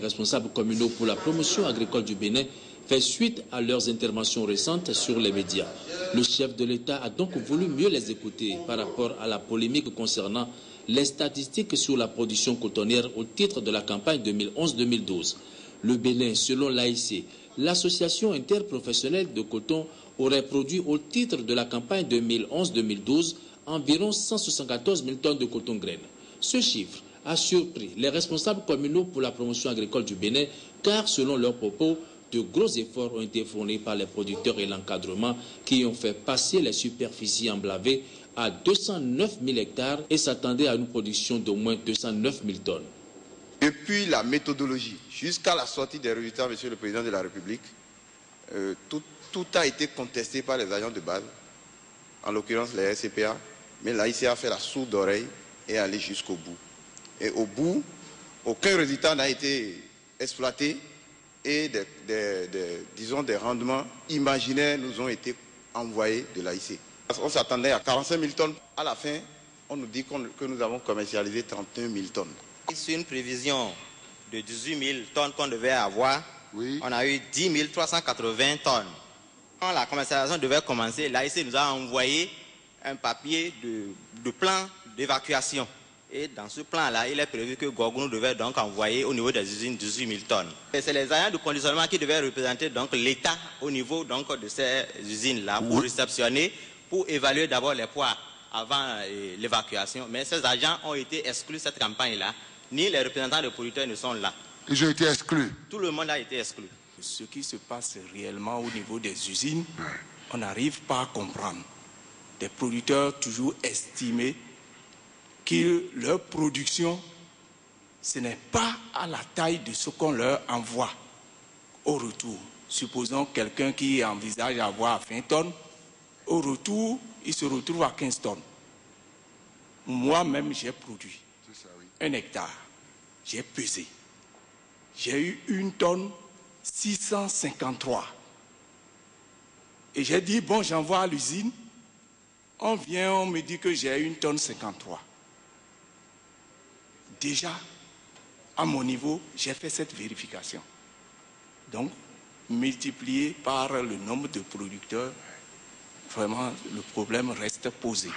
Responsables communaux pour la promotion agricole du Bénin fait suite à leurs interventions récentes sur les médias. Le chef de l'État a donc voulu mieux les écouter par rapport à la polémique concernant les statistiques sur la production cotonnière au titre de la campagne 2011-2012. Le Bénin, selon l'AIC, l'association interprofessionnelle de coton, aurait produit au titre de la campagne 2011-2012 environ 174 000 tonnes de coton graine. Ce chiffre a surpris les responsables communaux pour la promotion agricole du Bénin, car selon leurs propos, de gros efforts ont été fournis par les producteurs et l'encadrement qui ont fait passer les superficies emblavées à 209 000 hectares et s'attendaient à une production d'au moins 209 000 tonnes. Depuis la méthodologie jusqu'à la sortie des résultats, Monsieur le Président de la République, tout a été contesté par les agents de base, en l'occurrence les SCPA, mais l'AIC a fait la sourde oreille et est allé jusqu'au bout. Et au bout, aucun résultat n'a été exploité et disons des rendements imaginaires nous ont été envoyés de l'AIC. On s'attendait à 45 000 tonnes. À la fin, on nous dit que nous avons commercialisé 31 000 tonnes. Sur une prévision de 18 000 tonnes qu'on devait avoir, oui, on a eu 10 380 tonnes. Quand la commercialisation devait commencer, l'AIC nous a envoyé un papier de plan d'évacuation. Et dans ce plan-là, il est prévu que Gorgounou devait donc envoyer au niveau des usines 18 000 tonnes. Et c'est les agents de conditionnement qui devaient représenter donc l'État au niveau donc de ces usines-là pour réceptionner, pour évaluer d'abord les poids avant l'évacuation. Mais ces agents ont été exclus de cette campagne-là. Ni les représentants des producteurs ne sont là. Ils ont été exclus. Tout le monde a été exclu. Ce qui se passe réellement au niveau des usines, on n'arrive pas à comprendre. Des producteurs toujours estimés que leur production, ce n'est pas à la taille de ce qu'on leur envoie au retour. Supposons quelqu'un qui envisage avoir 20 tonnes, au retour, il se retrouve à 15 tonnes. Moi-même, j'ai produit 1 hectare, j'ai pesé. J'ai eu 1 tonne 653. Et j'ai dit, bon, j'envoie à l'usine. On vient, on me dit que j'ai 1 tonne 53. Déjà, à mon niveau, j'ai fait cette vérification. Donc, multiplié par le nombre de producteurs, vraiment, le problème reste posé.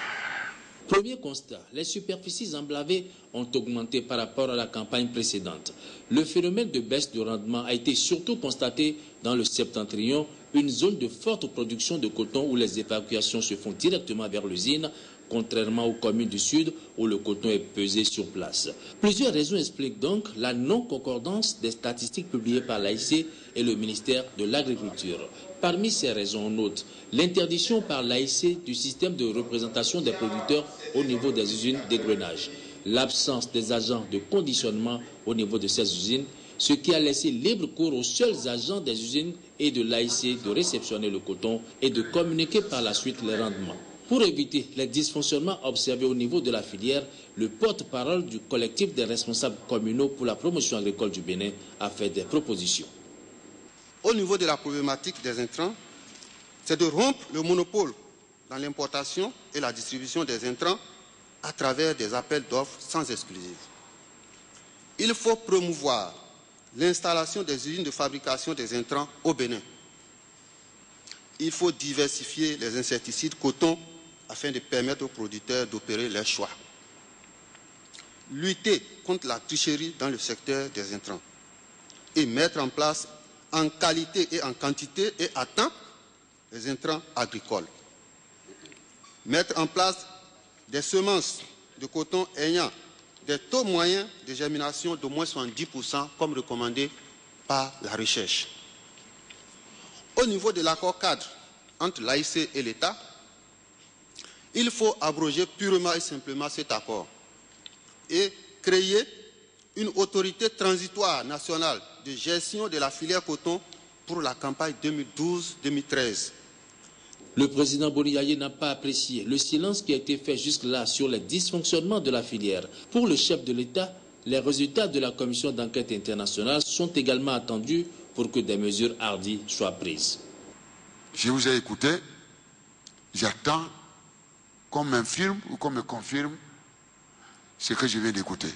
Premier constat, les superficies emblavées ont augmenté par rapport à la campagne précédente. Le phénomène de baisse de rendement a été surtout constaté dans le Septentrion, une zone de forte production de coton où les évacuations se font directement vers l'usine, contrairement aux communes du Sud où le coton est pesé sur place. Plusieurs raisons expliquent donc la non-concordance des statistiques publiées par l'AIC et le ministère de l'Agriculture. Parmi ces raisons, on note l'interdiction par l'AIC du système de représentation des producteurs au niveau des usines d'égrenage, l'absence des agents de conditionnement au niveau de ces usines, ce qui a laissé libre cours aux seuls agents des usines et de l'AIC de réceptionner le coton et de communiquer par la suite les rendements. Pour éviter les dysfonctionnements observés au niveau de la filière, le porte-parole du collectif des responsables communaux pour la promotion agricole du Bénin a fait des propositions. Au niveau de la problématique des intrants, c'est de rompre le monopole dans l'importation et la distribution des intrants à travers des appels d'offres sans exclusive. Il faut promouvoir l'installation des usines de fabrication des intrants au Bénin. Il faut diversifier les insecticides coton afin de permettre aux producteurs d'opérer leurs choix. Lutter contre la tricherie dans le secteur des intrants et mettre en place en qualité et en quantité et à temps les intrants agricoles. Mettre en place des semences de coton ayant des taux moyens de germination d'au moins 70% comme recommandé par la recherche. Au niveau de l'accord cadre entre l'AIC et l'État, il faut abroger purement et simplement cet accord et créer une autorité transitoire nationale de gestion de la filière coton pour la campagne 2012-2013. Le président Boni Yaye n'a pas apprécié le silence qui a été fait jusque-là sur les dysfonctionnements de la filière. Pour le chef de l'État, les résultats de la commission d'enquête internationale sont également attendus pour que des mesures hardies soient prises. Je vous ai écouté, j'attends qu'on m'infirme ou qu'on me confirme ce que je viens d'écouter.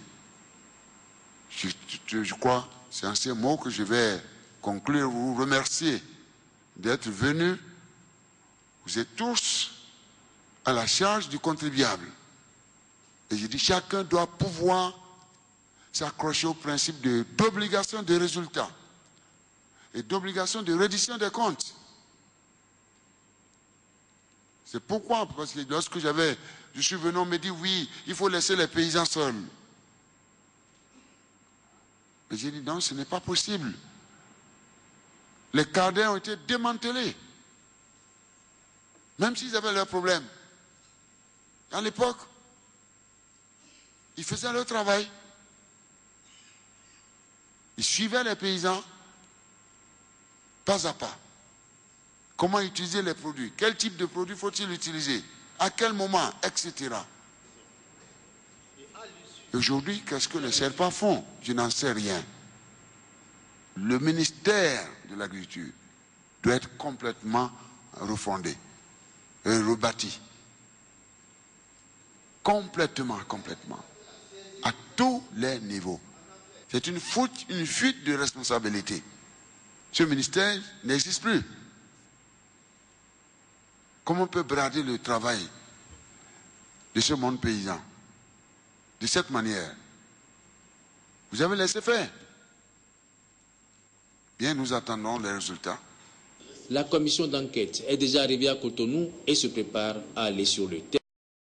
Je crois c'est en ces mots que je vais conclure, vous remercier d'être venus. Vous êtes tous à la charge du contribuable. Et je dis, chacun doit pouvoir s'accrocher au principe d'obligation de résultat et d'obligation de reddition des comptes. C'est pourquoi, parce que lorsque je suis venu, on me dit, oui, il faut laisser les paysans seuls. Et j'ai dit, non, ce n'est pas possible. Les cadres ont été démantelés. Même s'ils avaient leurs problèmes. À l'époque, ils faisaient leur travail. Ils suivaient les paysans pas à pas. Comment utiliser les produits? Quel type de produits faut-il utiliser? À quel moment? Etc. Aujourd'hui, qu'est-ce que les Sherpas font? Je n'en sais rien. Le ministère de l'Agriculture doit être complètement refondé et rebâti. Complètement. À tous les niveaux. C'est une fuite de responsabilité. Ce ministère n'existe plus. Comment on peut brader le travail de ce monde paysan de cette manière? Vous avez laissé faire. Bien, nous attendons les résultats. La commission d'enquête est déjà arrivée à Cotonou et se prépare à aller sur le terrain.